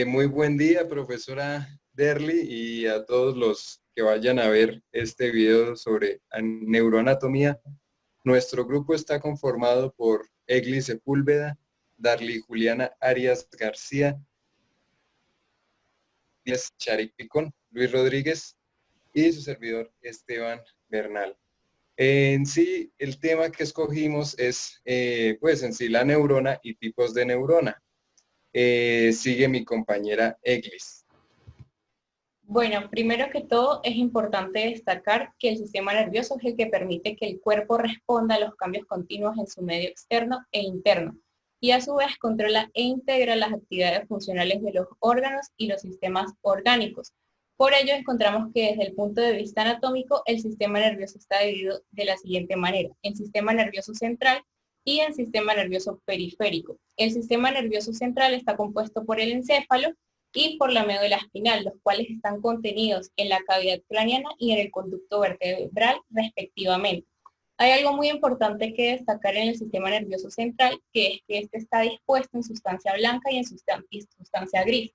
Muy buen día, profesora Derly, y a todos los que vayan a ver este video sobre neuroanatomía. Nuestro grupo está conformado por Egli Sepúlveda, Darly Juliana Arias García, Charik Picón, Luis Rodríguez y su servidor Esteban Bernal. En sí, el tema que escogimos es, pues en sí, la neurona y tipos de neurona. Sigue mi compañera Eglis. Bueno, primero que todo es importante destacar que el sistema nervioso es el que permite que el cuerpo responda a los cambios continuos en su medio externo e interno, y a su vez controla e integra las actividades funcionales de los órganos y los sistemas orgánicos. Por ello encontramos que desde el punto de vista anatómico, el sistema nervioso está dividido de la siguiente manera: en sistema nervioso central y en sistema nervioso periférico. El sistema nervioso central está compuesto por el encéfalo y por la médula espinal, los cuales están contenidos en la cavidad craneana y en el conducto vertebral, respectivamente. Hay algo muy importante que destacar en el sistema nervioso central, que es que este está dispuesto en sustancia blanca y en sustancia gris.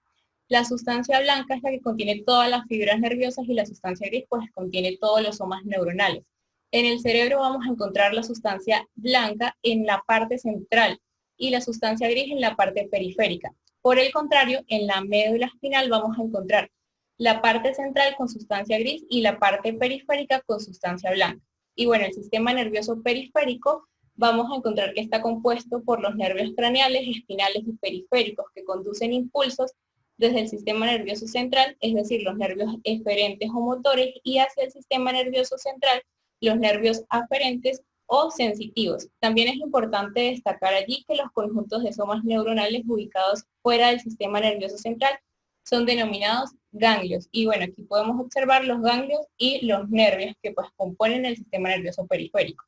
La sustancia blanca es la que contiene todas las fibras nerviosas y la sustancia gris pues contiene todos los somas neuronales. En el cerebro vamos a encontrar la sustancia blanca en la parte central y la sustancia gris en la parte periférica. Por el contrario, en la médula espinal vamos a encontrar la parte central con sustancia gris y la parte periférica con sustancia blanca. Y bueno, el sistema nervioso periférico vamos a encontrar que está compuesto por los nervios craneales, espinales y periféricos que conducen impulsos desde el sistema nervioso central, es decir, los nervios eferentes o motores, y hacia el sistema nervioso central, los nervios aferentes o sensitivos. También es importante destacar allí que los conjuntos de somas neuronales ubicados fuera del sistema nervioso central son denominados ganglios. Y bueno, aquí podemos observar los ganglios y los nervios que pues componen el sistema nervioso periférico.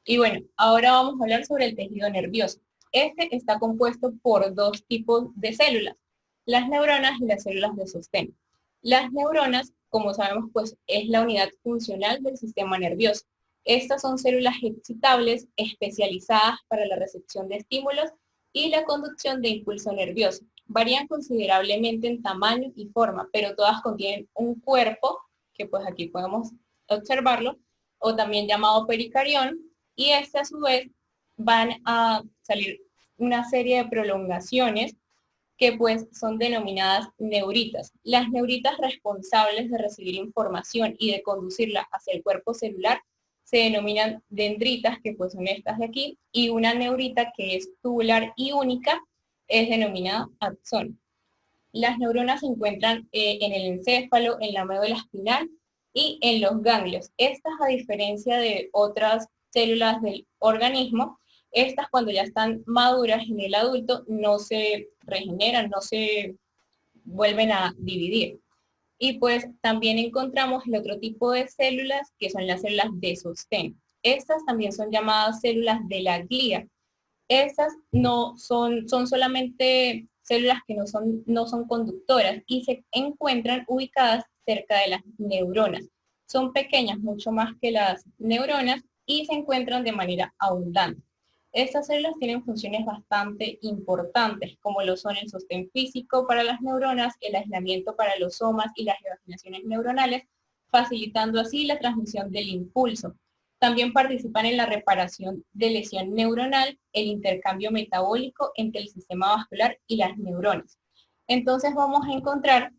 Y bueno, ahora vamos a hablar sobre el tejido nervioso. Este está compuesto por dos tipos de células: las neuronas y las células de sostén. Las neuronas, como sabemos, pues es la unidad funcional del sistema nervioso. Estas son células excitables especializadas para la recepción de estímulos y la conducción de impulso nervioso. Varían considerablemente en tamaño y forma, pero todas contienen un cuerpo, que pues aquí podemos observarlo, o también llamado pericarión, y este a su vez van a salir una serie de prolongaciones que pues son denominadas neuritas. Las neuritas responsables de recibir información y de conducirla hacia el cuerpo celular se denominan dendritas, que pues son estas de aquí, y una neurita que es tubular y única es denominada axón. Las neuronas se encuentran en el encéfalo, en la médula espinal y en los ganglios. Estas, a diferencia de otras células del organismo, estas cuando ya están maduras en el adulto no se regeneran, no se vuelven a dividir. Y pues también encontramos el otro tipo de células, que son las células de sostén. Estas también son llamadas células de la glía. Estas no son solamente células que no son conductoras y se encuentran ubicadas cerca de las neuronas. Son pequeñas, mucho más que las neuronas, y se encuentran de manera abundante. Estas células tienen funciones bastante importantes, como lo son el sostén físico para las neuronas, el aislamiento para los somas y las imaginaciones neuronales, facilitando así la transmisión del impulso. También participan en la reparación de lesión neuronal, el intercambio metabólico entre el sistema vascular y las neuronas. Entonces vamos a encontrar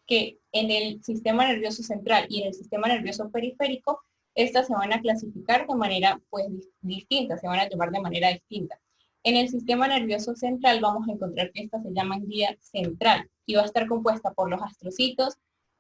que en el sistema nervioso central y en el sistema nervioso periférico, estas se van a clasificar de manera pues distinta, se van a llamar de manera distinta. En el sistema nervioso central vamos a encontrar que estas se llaman glía central y va a estar compuesta por los astrocitos,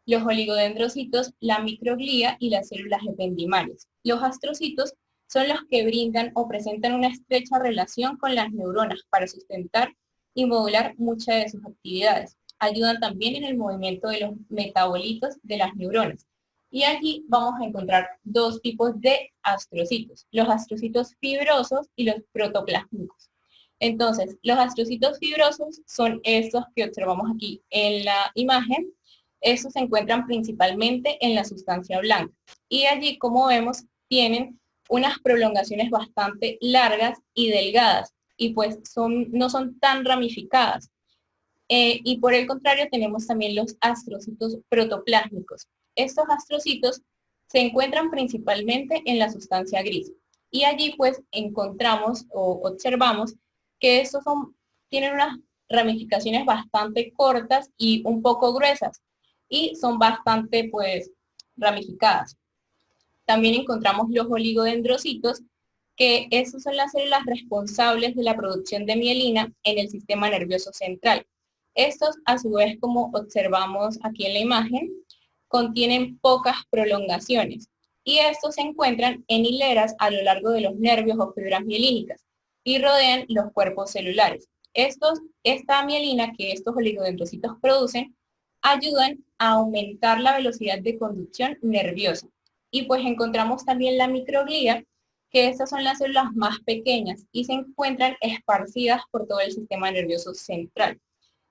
los oligodendrocitos, la microglía y las células ependimales. Los astrocitos son los que brindan o presentan una estrecha relación con las neuronas para sustentar y modular muchas de sus actividades. Ayudan también en el movimiento de los metabolitos de las neuronas. Y allí vamos a encontrar dos tipos de astrocitos: los astrocitos fibrosos y los protoplásmicos. Entonces, los astrocitos fibrosos son estos que observamos aquí en la imagen. Estos se encuentran principalmente en la sustancia blanca. Y allí, como vemos, tienen unas prolongaciones bastante largas y delgadas, y pues no son tan ramificadas. Y por el contrario tenemos también los astrocitos protoplásmicos. Estos astrocitos se encuentran principalmente en la sustancia gris. Y allí pues encontramos o observamos que tienen unas ramificaciones bastante cortas y un poco gruesas y son bastante pues ramificadas. También encontramos los oligodendrocitos, que esas son las células responsables de la producción de mielina en el sistema nervioso central. Estos, a su vez, como observamos aquí en la imagen, contienen pocas prolongaciones y estos se encuentran en hileras a lo largo de los nervios o fibras mielínicas y rodean los cuerpos celulares. Esta mielina que estos oligodendrocitos producen ayudan a aumentar la velocidad de conducción nerviosa. Y pues encontramos también la microglía, que estas son las células más pequeñas y se encuentran esparcidas por todo el sistema nervioso central.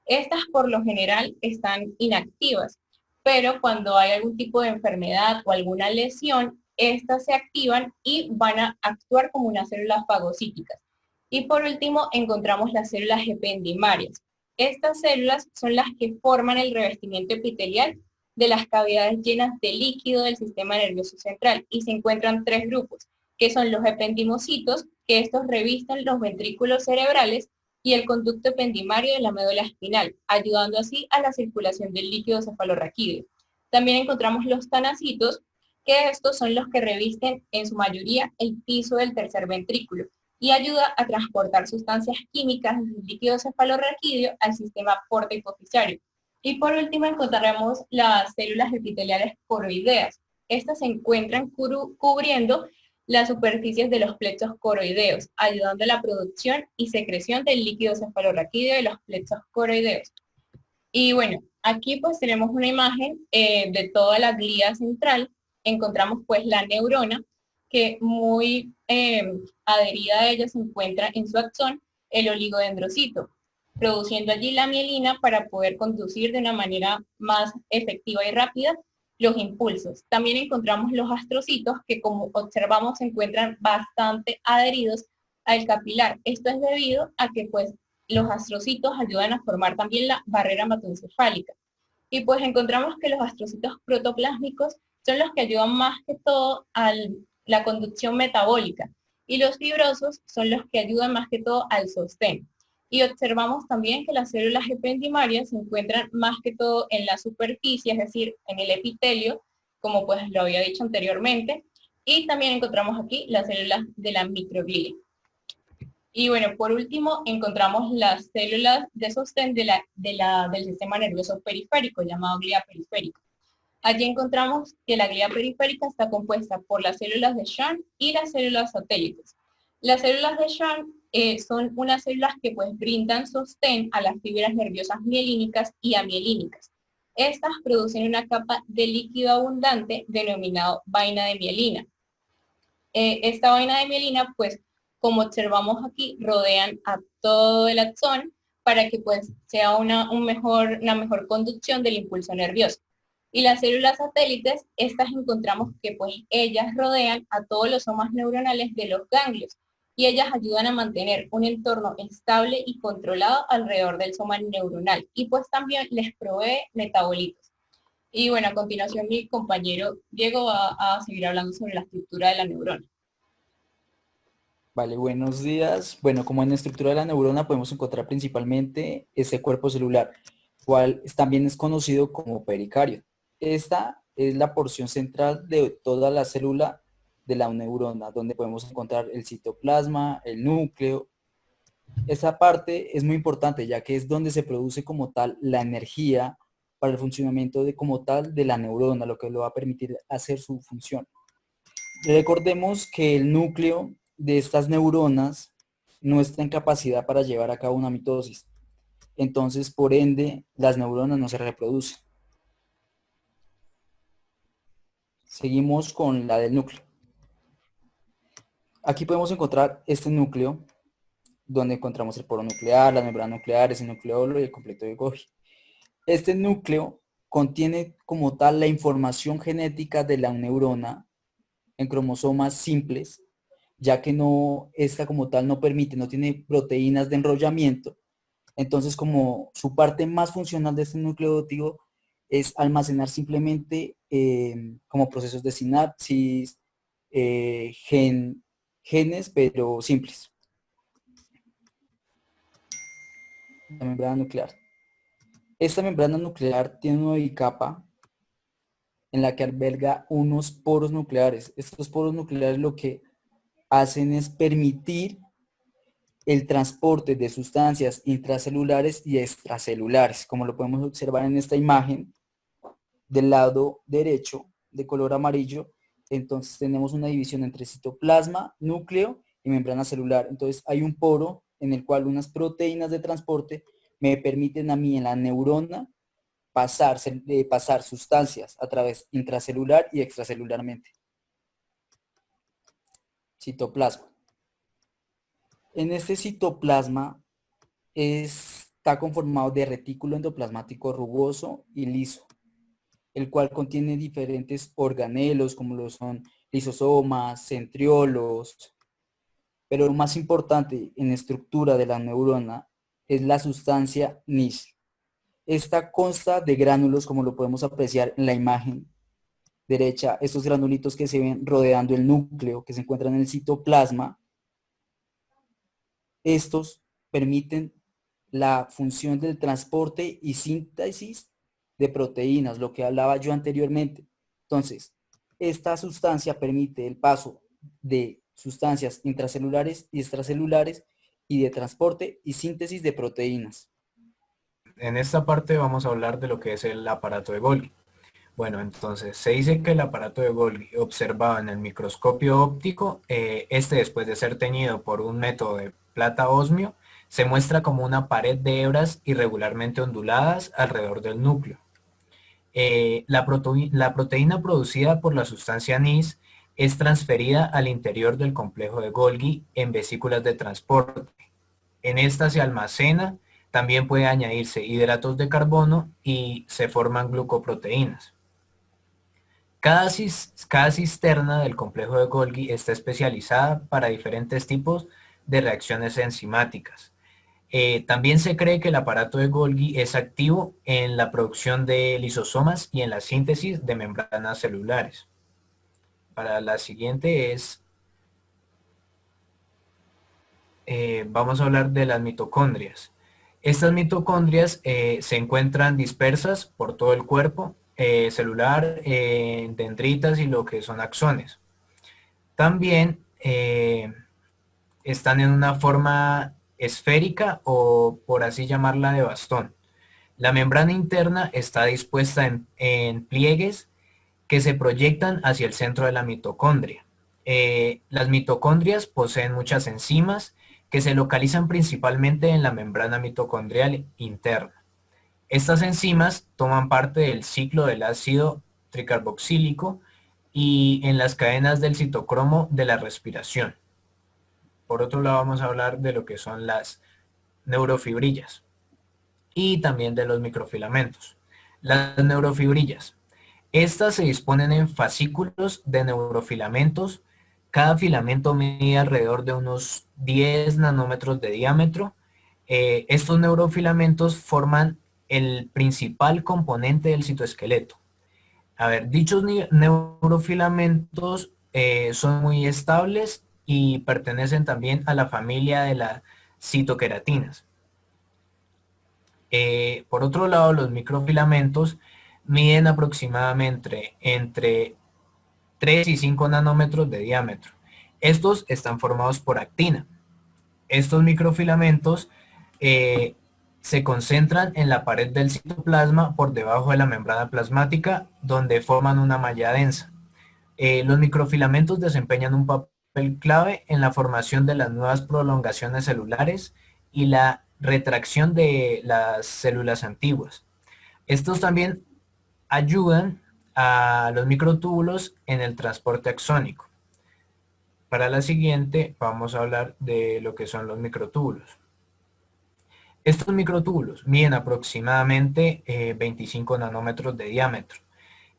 Estas por lo general están inactivas, pero cuando hay algún tipo de enfermedad o alguna lesión, estas se activan y van a actuar como unas células fagocíticas. Y por último, encontramos las células ependimarias. Estas células son las que forman el revestimiento epitelial de las cavidades llenas de líquido del sistema nervioso central y se encuentran tres grupos, que son los ependimocitos, que estos revisten los ventrículos cerebrales y el conducto ependimario de la médula espinal, ayudando así a la circulación del líquido cefalorraquídeo. También encontramos los tanacitos, que estos son los que revisten en su mayoría el piso del tercer ventrículo y ayuda a transportar sustancias químicas del líquido cefalorraquídeo al sistema porta-hipofisario. Y por último encontraremos las células epiteliales coroideas. Estas se encuentran cubriendo las superficies de los plexos coroideos, ayudando a la producción y secreción del líquido cefalorraquídeo de los plexos coroideos. Y bueno, aquí pues tenemos una imagen de toda la glía central. Encontramos pues la neurona, que muy adherida a ella se encuentra en su axón el oligodendrocito, produciendo allí la mielina para poder conducir de una manera más efectiva y rápida los impulsos. También encontramos los astrocitos que, como observamos, se encuentran bastante adheridos al capilar. Esto es debido a que pues los astrocitos ayudan a formar también la barrera hematoencefálica. Y pues encontramos que los astrocitos protoplásmicos son los que ayudan más que todo a la conducción metabólica y los fibrosos son los que ayudan más que todo al sostén. Y observamos también que las células ependimarias se encuentran más que todo en la superficie, es decir, en el epitelio, como pues lo había dicho anteriormente, y también encontramos aquí las células de la microglía. Y bueno, por último, encontramos las células de sostén del sistema nervioso periférico, llamado glía periférica. Allí encontramos que la glía periférica está compuesta por las células de Schwann y las células satélites. Las células de Schwann son unas células que pues brindan sostén a las fibras nerviosas mielínicas y amielínicas. Estas producen una capa de líquido abundante denominado vaina de mielina. Esta vaina de mielina, pues, como observamos aquí, rodean a todo el axón para que pues sea una mejor conducción del impulso nervioso. Y las células satélites, estas encontramos que pues ellas rodean a todos los somas neuronales de los ganglios y ellas ayudan a mantener un entorno estable y controlado alrededor del soma neuronal y pues también les provee metabolitos. Y bueno, a continuación mi compañero Diego va a seguir hablando sobre la estructura de la neurona. Vale, buenos días. Bueno, como en la estructura de la neurona podemos encontrar principalmente ese cuerpo celular, cual también es conocido como pericardio. Esta es la porción central de toda la célula de la neurona, donde podemos encontrar el citoplasma, el núcleo. Esa parte es muy importante, ya que es donde se produce como tal la energía para el funcionamiento como tal de la neurona, lo que le va a permitir hacer su función. Recordemos que el núcleo de estas neuronas no está en capacidad para llevar a cabo una mitosis. Entonces, por ende, las neuronas no se reproducen. Seguimos con la del núcleo. Aquí podemos encontrar este núcleo, donde encontramos el poro nuclear, las membranas nucleares, el nucleolo y el complejo de Golgi. Este núcleo contiene como tal la información genética de la neurona en cromosomas simples, ya que esta como tal no tiene proteínas de enrollamiento Entonces, como su parte más funcional de este nucleótido es almacenar simplemente como procesos de sinapsis, genes, pero simples. La membrana nuclear. Esta membrana nuclear tiene una bicapa en la que alberga unos poros nucleares. Estos poros nucleares lo que hacen es permitir el transporte de sustancias intracelulares y extracelulares, como lo podemos observar en esta imagen del lado derecho de color amarillo. Entonces tenemos una división entre citoplasma, núcleo y membrana celular. Entonces hay un poro en el cual unas proteínas de transporte me permiten a mí en la neurona pasar sustancias a través intracelular y extracelularmente. Citoplasma. En este citoplasma está conformado de retículo endoplasmático rugoso y liso, el cual contiene diferentes organelos como lo son lisosomas, centriolos, pero lo más importante en estructura de la neurona es la sustancia NIS. Esta consta de gránulos, como lo podemos apreciar en la imagen derecha, estos granulitos que se ven rodeando el núcleo, que se encuentran en el citoplasma. Estos permiten la función del transporte y síntesis de proteínas, lo que hablaba yo anteriormente. Entonces, esta sustancia permite el paso de sustancias intracelulares y extracelulares y de transporte y síntesis de proteínas. En esta parte vamos a hablar de lo que es el aparato de Golgi. Bueno, entonces se dice que el aparato de Golgi observado en el microscopio óptico, después de ser teñido por un método de plata osmio, se muestra como una pared de hebras irregularmente onduladas alrededor del núcleo. La proteína producida por la sustancia NIS es transferida al interior del complejo de Golgi en vesículas de transporte. En esta se almacena, también puede añadirse hidratos de carbono y se forman glucoproteínas. Cada cisterna del complejo de Golgi está especializada para diferentes tipos de reacciones enzimáticas. También se cree que el aparato de Golgi es activo en la producción de lisosomas y en la síntesis de membranas celulares. Para la siguiente vamos a hablar de las mitocondrias. Estas mitocondrias se encuentran dispersas por todo el cuerpo celular, dendritas y lo que son axones. También están en una forma esférica o por así llamarla de bastón. La membrana interna está dispuesta en pliegues que se proyectan hacia el centro de la mitocondria. Las mitocondrias poseen muchas enzimas que se localizan principalmente en la membrana mitocondrial interna. Estas enzimas toman parte del ciclo del ácido tricarboxílico y en las cadenas del citocromo de la respiración. Por otro lado, vamos a hablar de lo que son las neurofibrillas y también de los microfilamentos. Las neurofibrillas. Estas se disponen en fascículos de neurofilamentos. Cada filamento mide alrededor de unos 10 nanómetros de diámetro. Estos neurofilamentos forman el principal componente del citoesqueleto. A ver, dichos neurofilamentos son muy estables y pertenecen también a la familia de las citoqueratinas. Por otro lado, los microfilamentos miden aproximadamente entre 3 y 5 nanómetros de diámetro. Estos están formados por actina. Estos microfilamentos se concentran en la pared del citoplasma por debajo de la membrana plasmática, donde forman una malla densa. Los microfilamentos desempeñan un papel clave en la formación de las nuevas prolongaciones celulares y la retracción de las células antiguas. Estos también ayudan a los microtúbulos en el transporte axónico. Para la siguiente vamos a hablar de lo que son los microtúbulos. Estos microtúbulos miden aproximadamente 25 nanómetros de diámetro.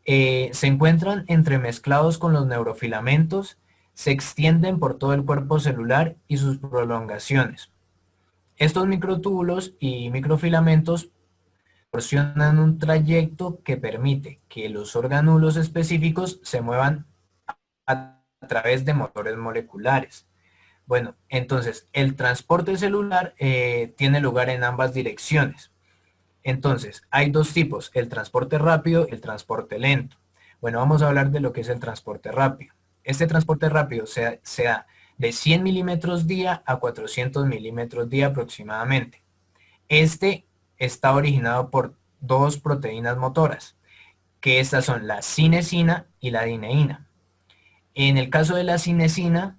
Se encuentran entremezclados con los neurofilamentos, se extienden por todo el cuerpo celular y sus prolongaciones. Estos microtúbulos y microfilamentos proporcionan un trayecto que permite que los orgánulos específicos se muevan a través de motores moleculares. Bueno, entonces el transporte celular tiene lugar en ambas direcciones. Entonces, hay dos tipos, el transporte rápido y el transporte lento. Bueno, vamos a hablar de lo que es el transporte rápido. Este transporte rápido se da de 100 milímetros día a 400 milímetros día aproximadamente. Este está originado por dos proteínas motoras, que estas son la cinesina y la dineína. En el caso de la cinesina,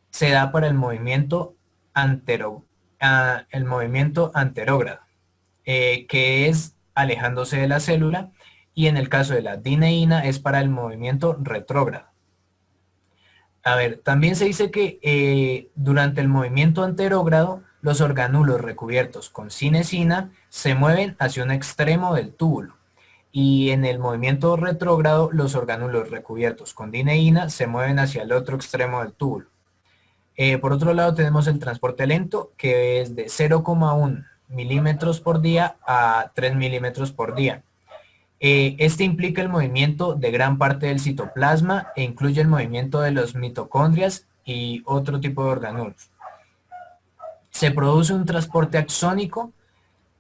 se da para el movimiento anterógrado, que es alejándose de la célula, y en el caso de la dineína es para el movimiento retrógrado. A ver, también se dice que durante el movimiento anterógrado, los orgánulos recubiertos con cinesina se mueven hacia un extremo del túbulo, y en el movimiento retrógrado, los orgánulos recubiertos con dineína se mueven hacia el otro extremo del túbulo. Por otro lado tenemos el transporte lento, que es de 0,1 milímetros por día a 3 milímetros por día. Este implica el movimiento de gran parte del citoplasma e incluye el movimiento de los mitocondrias y otro tipo de orgánulos. Se produce un transporte axónico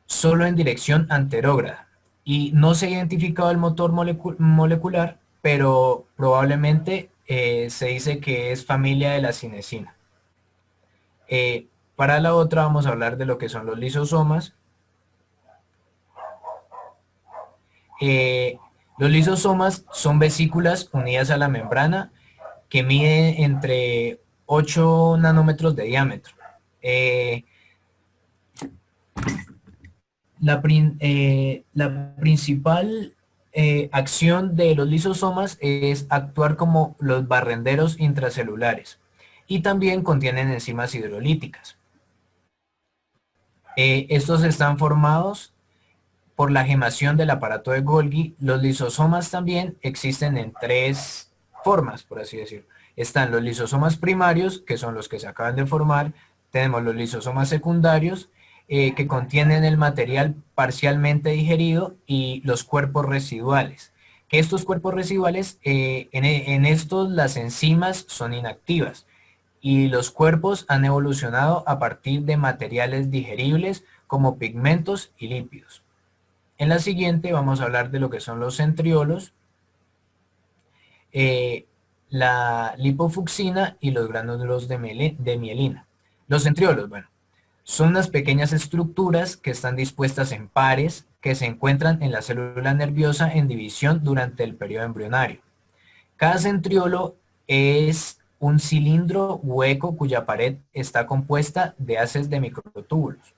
solo en dirección anterógrada y no se ha identificado el motor molecular, pero probablemente se dice que es familia de la cinesina. Para la otra vamos a hablar de lo que son los lisosomas. Los lisosomas son vesículas unidas a la membrana que miden entre 8 nanómetros de diámetro. La principal acción de los lisosomas es actuar como los barrenderos intracelulares y también contienen enzimas hidrolíticas. Estos están formados por la gemación del aparato de Golgi. Los lisosomas también existen en tres formas, por así decirlo. Están los lisosomas primarios, que son los que se acaban de formar. Tenemos los lisosomas secundarios, que contienen el material parcialmente digerido, y los cuerpos residuales. Que estos cuerpos residuales, en estos las enzimas son inactivas, y los cuerpos han evolucionado a partir de materiales digeribles como pigmentos y lípidos. En la siguiente vamos a hablar de lo que son los centriolos, la lipofucsina y los gránulos de mielina. Los centriolos, bueno, son unas pequeñas estructuras que están dispuestas en pares que se encuentran en la célula nerviosa en división durante el periodo embrionario. Cada centriolo es un cilindro hueco cuya pared está compuesta de haces de microtúbulos.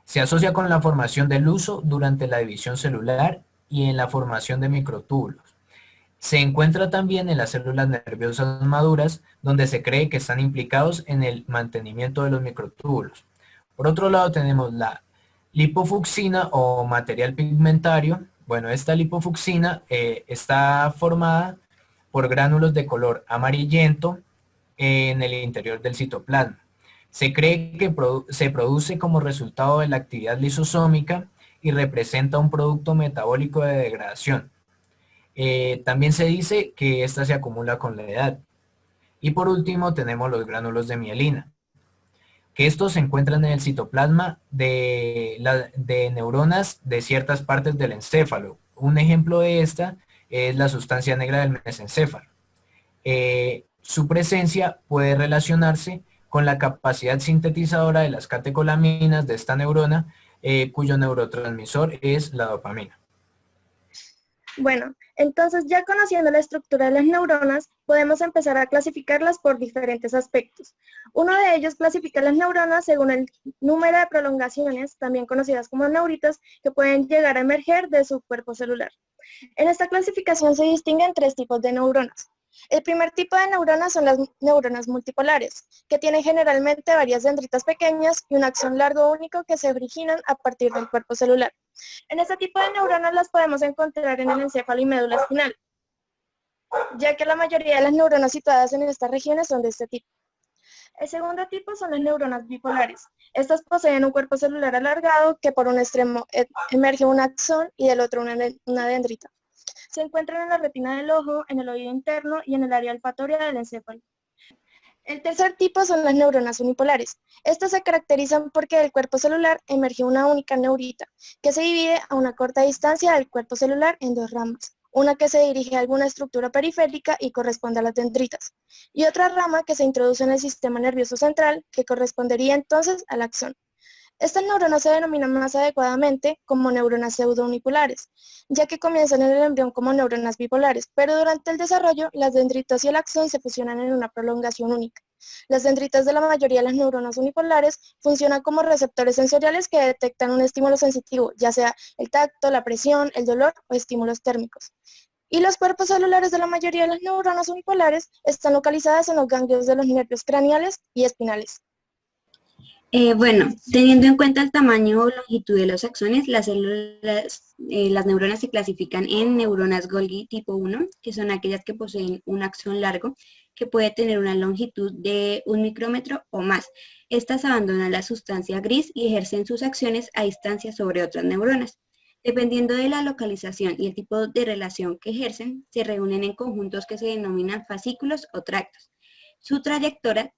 Se asocia con la formación del huso durante la división celular y en la formación de microtúbulos. Se encuentra también en las células nerviosas maduras, donde se cree que están implicados en el mantenimiento de los microtúbulos. Por otro lado tenemos la lipofucsina o material pigmentario. Bueno, esta lipofucsina está formada por gránulos de color amarillento en el interior del citoplasma. Se cree que se produce como resultado de la actividad lisosómica y representa un producto metabólico de degradación. También se dice que esta se acumula con la edad. Y por último tenemos los gránulos de mielina, que estos se encuentran en el citoplasma de neuronas de ciertas partes del encéfalo. Un ejemplo de esta es la sustancia negra del mesencéfalo. Su presencia puede relacionarse con la capacidad sintetizadora de las catecolaminas de esta neurona, cuyo neurotransmisor es la dopamina. Bueno, entonces ya conociendo la estructura de las neuronas, podemos empezar a clasificarlas por diferentes aspectos. Uno de ellos clasifica las neuronas según el número de prolongaciones, también conocidas como neuritas, que pueden llegar a emerger de su cuerpo celular. En esta clasificación se distinguen tres tipos de neuronas. El primer tipo de neuronas son las neuronas multipolares, que tienen generalmente varias dendritas pequeñas y un axón largo único que se originan a partir del cuerpo celular. En este tipo de neuronas las podemos encontrar en el encéfalo y médula espinal, ya que la mayoría de las neuronas situadas en estas regiones son de este tipo. El segundo tipo son las neuronas bipolares. Estas poseen un cuerpo celular alargado que por un extremo emerge un axón y del otro una dendrita. Se encuentran en la retina del ojo, en el oído interno y en el área olfatoria del encéfalo. El tercer tipo son las neuronas unipolares. Estas se caracterizan porque del cuerpo celular emerge una única neurita, que se divide a una corta distancia del cuerpo celular en dos ramas. Una que se dirige a alguna estructura periférica y corresponde a las dendritas, y otra rama que se introduce en el sistema nervioso central, que correspondería entonces al axón. Estas neuronas se denominan más adecuadamente como neuronas pseudounipolares, ya que comienzan en el embrión como neuronas bipolares, pero durante el desarrollo las dendritas y el axón se fusionan en una prolongación única. Las dendritas de la mayoría de las neuronas unipolares funcionan como receptores sensoriales que detectan un estímulo sensitivo, ya sea el tacto, la presión, el dolor o estímulos térmicos. Y los cuerpos celulares de la mayoría de las neuronas unipolares están localizadas en los ganglios de los nervios craneales y espinales. Bueno, teniendo en cuenta el tamaño o longitud de los axones, las neuronas se clasifican en neuronas Golgi tipo 1, que son aquellas que poseen un axón largo, que puede tener una longitud de 1 micrómetro o más. Estas abandonan la sustancia gris y ejercen sus acciones a distancia sobre otras neuronas. Dependiendo de la localización y el tipo de relación que ejercen, se reúnen en conjuntos que se denominan fascículos o tractos. Su trayectoria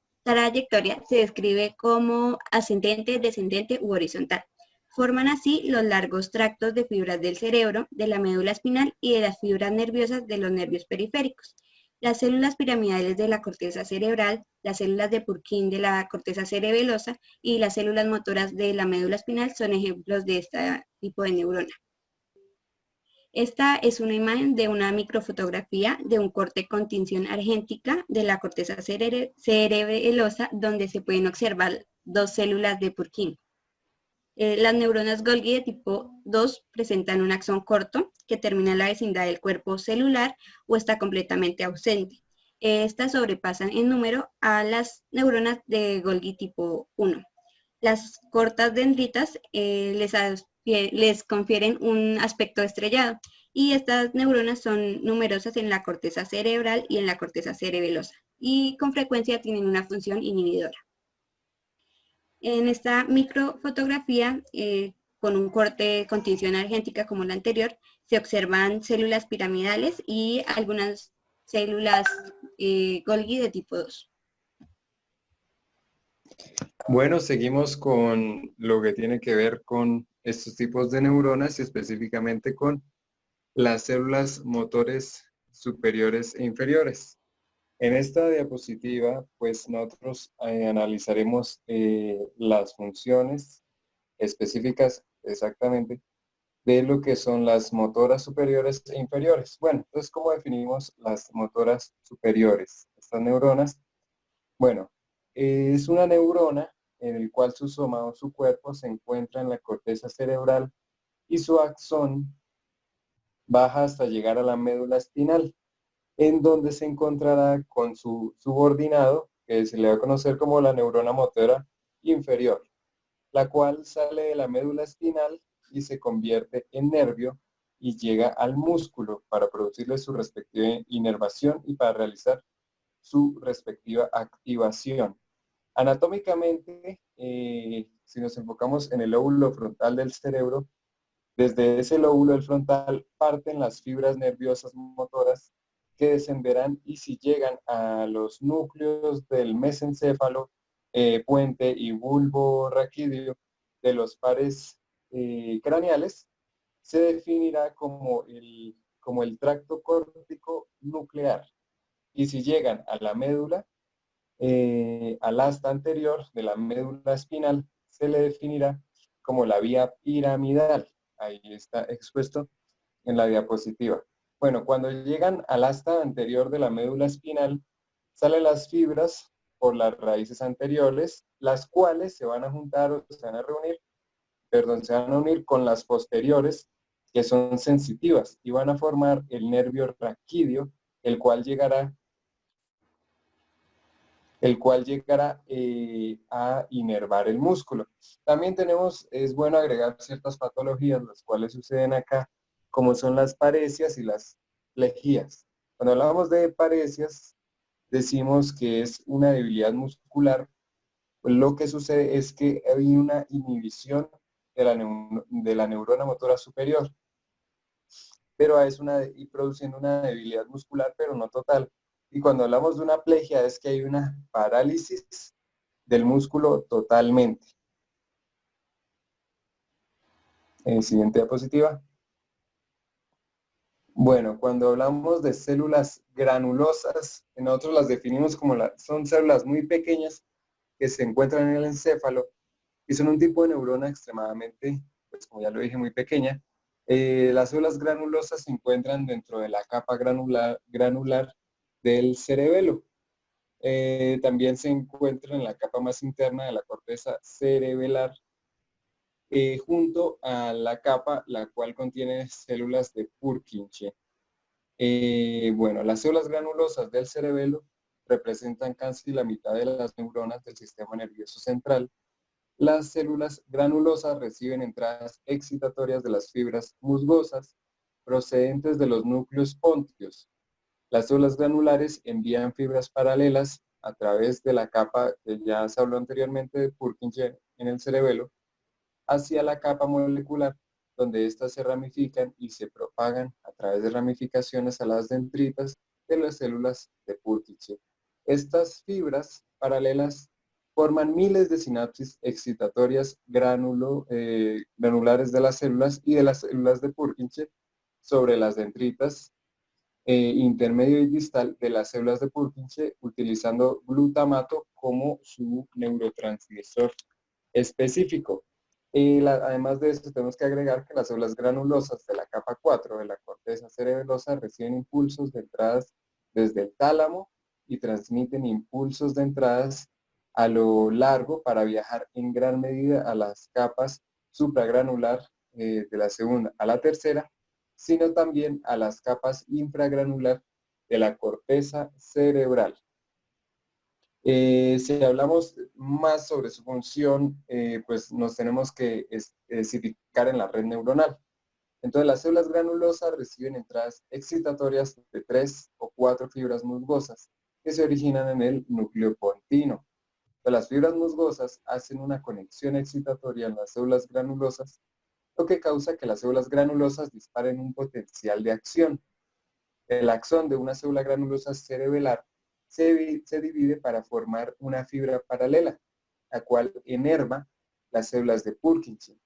se describe como ascendente, descendente u horizontal. Forman así los largos tractos de fibras del cerebro, de la médula espinal y de las fibras nerviosas de los nervios periféricos. Las células piramidales de la corteza cerebral, las células de Purkinje de la corteza cerebelosa y las células motoras de la médula espinal son ejemplos de este tipo de neurona. Esta es una imagen de una microfotografía de un corte con tinción argéntica de la corteza cerebelosa, donde se pueden observar dos células de Purkinje. Las neuronas Golgi de tipo 2 presentan un axón corto que termina en la vecindad del cuerpo celular o está completamente ausente. Estas sobrepasan en número a las neuronas de Golgi tipo 1. Las cortas dendritas les confieren un aspecto estrellado y estas neuronas son numerosas en la corteza cerebral y en la corteza cerebelosa y con frecuencia tienen una función inhibidora. En esta microfotografía, con un corte con tinción argéntica como la anterior, se observan células piramidales y algunas células Golgi de tipo 2. Bueno, seguimos con lo que tiene que ver con estos tipos de neuronas y específicamente con las células motores superiores e inferiores. En esta diapositiva, pues nosotros analizaremos las funciones específicas exactamente de lo que son las motoras superiores e inferiores. Bueno, entonces, ¿cómo definimos las motoras superiores? Estas neuronas, bueno, es una neurona en el cual su soma o su cuerpo se encuentra en la corteza cerebral y su axón baja hasta llegar a la médula espinal, en donde se encontrará con su subordinado, que se le va a conocer como la neurona motora inferior, la cual sale de la médula espinal y se convierte en nervio y llega al músculo para producirle su respectiva inervación y para realizar su respectiva activación. Anatómicamente, si nos enfocamos en el lóbulo frontal del cerebro, desde ese lóbulo del frontal parten las fibras nerviosas motoras que descenderán y si llegan a los núcleos del mesencéfalo, puente y bulbo raquídeo de los pares craneales, se definirá como el tracto córtico nuclear. Y si llegan a la médula, al asta anterior de la médula espinal, se le definirá como la vía piramidal. Ahí está expuesto en la diapositiva. Bueno, cuando llegan al asta anterior de la médula espinal, salen las fibras por las raíces anteriores, las cuales se van a juntar o se van a unir con las posteriores, que son sensitivas, y van a formar el nervio raquídeo, el cual llegará a inervar el músculo. También es bueno agregar ciertas patologías, las cuales suceden acá, como son las paresias y las lejías. Cuando hablamos de paresias, decimos que es una debilidad muscular, pues lo que sucede es que hay una inhibición de la neurona motora superior, pero y produciendo una debilidad muscular, pero no total. Y cuando hablamos de una aplegia es que hay una parálisis del músculo totalmente. Siguiente diapositiva. Bueno, cuando hablamos de células granulosas, nosotros las definimos como son células muy pequeñas que se encuentran en el encéfalo y son un tipo de neurona extremadamente, pues como ya lo dije, muy pequeña. Las células granulosas se encuentran dentro de la capa granular del cerebelo. También se encuentran en la capa más interna de la corteza cerebelar, junto a la capa la cual contiene células de Purkinje. Bueno, las células granulosas del cerebelo representan casi la mitad de las neuronas del sistema nervioso central. Las células granulosas reciben entradas excitatorias de las fibras musgosas procedentes de los núcleos pónticos. Las células granulares envían fibras paralelas a través de la capa que ya se habló anteriormente de Purkinje en el cerebelo hacia la capa molecular, donde éstas se ramifican y se propagan a través de ramificaciones a las dendritas de las células de Purkinje. Estas fibras paralelas forman miles de sinapsis excitatorias granulares de las células y de las células de Purkinje sobre las dendritas intermedio y distal de las células de Purkinje, utilizando glutamato como su neurotransmisor específico. Además de esto, tenemos que agregar que las células granulosas de la capa 4 de la corteza cerebelosa reciben impulsos de entradas desde el tálamo y transmiten impulsos de entradas a lo largo para viajar en gran medida a las capas supragranular de la segunda a la tercera, sino también a las capas infragranular de la corteza cerebral. Si hablamos más sobre su función, pues nos tenemos que especificar en la red neuronal. Entonces, las células granulosas reciben entradas excitatorias de 3 o 4 fibras musgosas que se originan en el núcleo pontino. Entonces, las fibras musgosas hacen una conexión excitatoria en las células granulosas, lo que causa que las células granulosas disparen un potencial de acción. El axón de una célula granulosa cerebelar se divide para formar una fibra paralela, la cual inerva las células de Purkinje.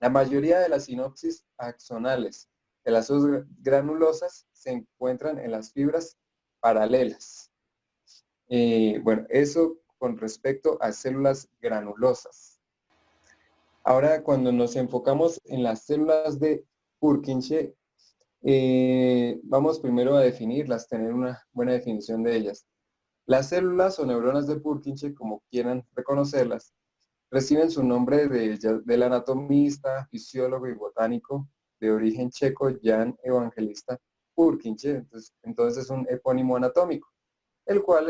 La mayoría de las sinapsis axonales de las células granulosas se encuentran en las fibras paralelas. Bueno, eso con respecto a células granulosas. Ahora, cuando nos enfocamos en las células de Purkinje, vamos primero a definirlas, tener una buena definición de ellas. Las células o neuronas de Purkinje, como quieran reconocerlas, reciben su nombre del anatomista, fisiólogo y botánico de origen checo Jan Evangelista Purkinje. Entonces es un epónimo anatómico, el cual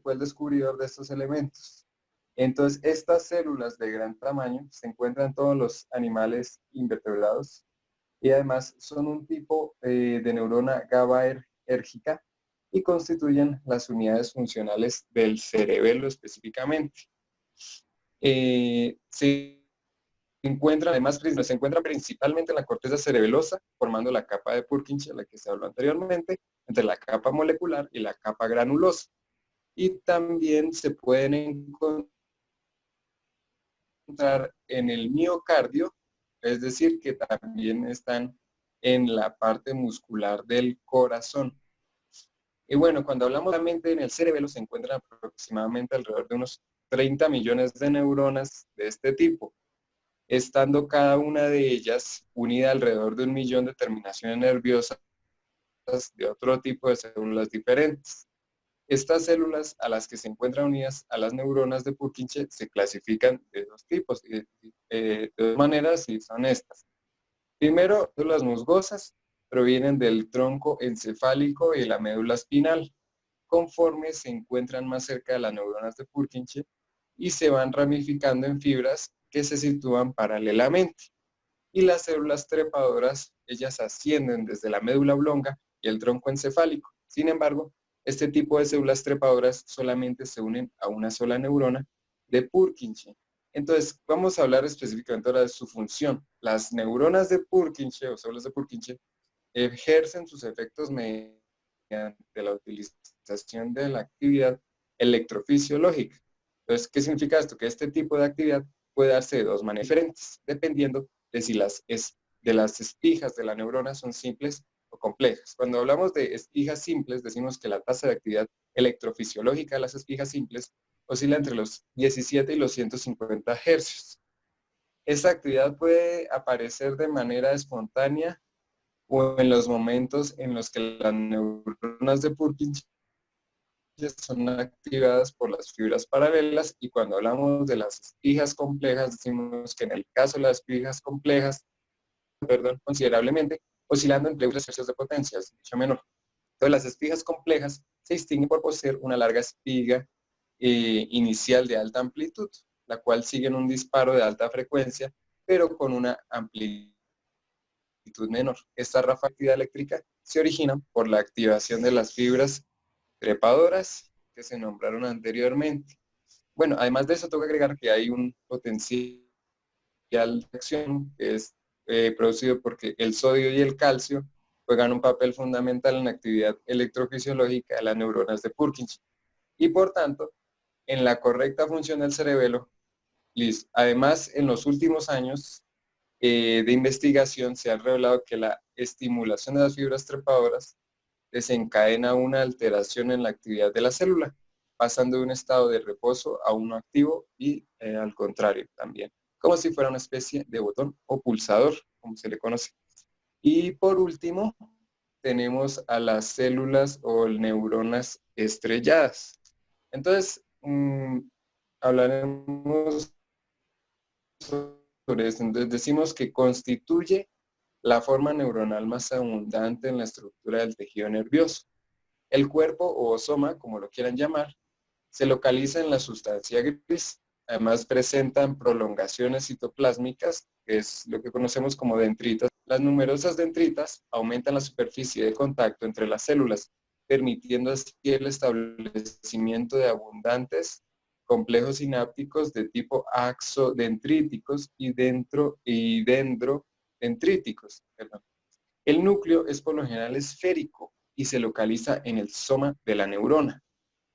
fue el descubridor de estos elementos. Entonces, estas células de gran tamaño se encuentran en todos los animales invertebrados y además son un tipo de neurona GABAérgica y constituyen las unidades funcionales del cerebelo específicamente. Se encuentran principalmente en la corteza cerebelosa, formando la capa de Purkinje, de la que se habló anteriormente, entre la capa molecular y la capa granulosa. Y también se pueden encontrar en el miocardio, es decir, que también están en la parte muscular del corazón. Y bueno, cuando hablamos de la mente, en el cerebelo se encuentran aproximadamente alrededor de unos 30 millones de neuronas de este tipo, estando cada una de ellas unida alrededor de 1 millón de terminaciones nerviosas de otro tipo de células diferentes. Estas células a las que se encuentran unidas a las neuronas de Purkinje se clasifican de dos tipos, de dos maneras, y son estas. Primero, las musgosas provienen del tronco encefálico y la médula espinal, conforme se encuentran más cerca de las neuronas de Purkinje y se van ramificando en fibras que se sitúan paralelamente. Y las células trepadoras, ellas ascienden desde la médula oblonga y el tronco encefálico. Sin embargo, Este tipo de células trepadoras solamente se unen a una sola neurona de Purkinje. Entonces, vamos a hablar específicamente ahora de su función. Las neuronas de Purkinje o células de Purkinje ejercen sus efectos mediante la utilización de la actividad electrofisiológica. Entonces, ¿qué significa esto? Que este tipo de actividad puede darse de dos maneras diferentes, dependiendo de si las espijas de la neurona son simples o complejas. Cuando hablamos de espijas simples, decimos que la tasa de actividad electrofisiológica de las espijas simples oscila entre los 17 y los 150 hercios. Esta actividad puede aparecer de manera espontánea o en los momentos en los que las neuronas de Purkinje son activadas por las fibras paralelas, y cuando hablamos de las espijas complejas, decimos que en el caso de las espijas complejas, considerablemente, oscilando entre 3 hercios de potencia, es mucho menor. Entonces, las espijas complejas se distinguen por poseer una larga espiga inicial de alta amplitud, la cual sigue en un disparo de alta frecuencia, pero con una amplitud menor. Esta ráfaga de actividad eléctrica se origina por la activación de las fibras trepadoras que se nombraron anteriormente. Bueno, además de eso, tengo que agregar que hay un potencial de acción que es producido porque el sodio y el calcio juegan un papel fundamental en la actividad electrofisiológica de las neuronas de Purkinje y, por tanto, en la correcta función del cerebelo. Además, en los últimos años de investigación se ha revelado que la estimulación de las fibras trepadoras desencadena una alteración en la actividad de la célula, pasando de un estado de reposo a uno activo y al contrario también, como si fuera una especie de botón o pulsador, como se le conoce. Y por último, tenemos a las células o neuronas estrelladas. Entonces, hablaremos sobre esto. Entonces, decimos que constituye la forma neuronal más abundante en la estructura del tejido nervioso. El cuerpo o soma, como lo quieran llamar, se localiza en la sustancia gris. Además, presentan prolongaciones citoplásmicas, que es lo que conocemos como dendritas. Las numerosas dendritas aumentan la superficie de contacto entre las células, permitiendo así el establecimiento de abundantes complejos sinápticos de tipo axodendríticos y dendrodendríticos. El núcleo es por lo general esférico y se localiza en el soma de la neurona.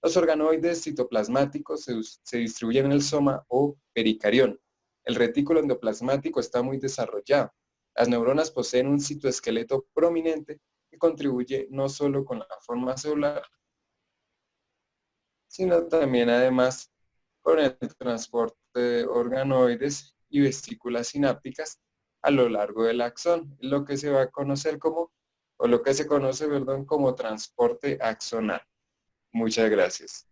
Los organoides citoplasmáticos se distribuyen en el soma o pericarión. El retículo endoplasmático está muy desarrollado. Las neuronas poseen un citoesqueleto prominente que contribuye no solo con la forma celular, sino también además con el transporte de organoides y vesículas sinápticas a lo largo del axón, lo que se va a conocer como, o lo que se conoce, como transporte axonal. Muchas gracias.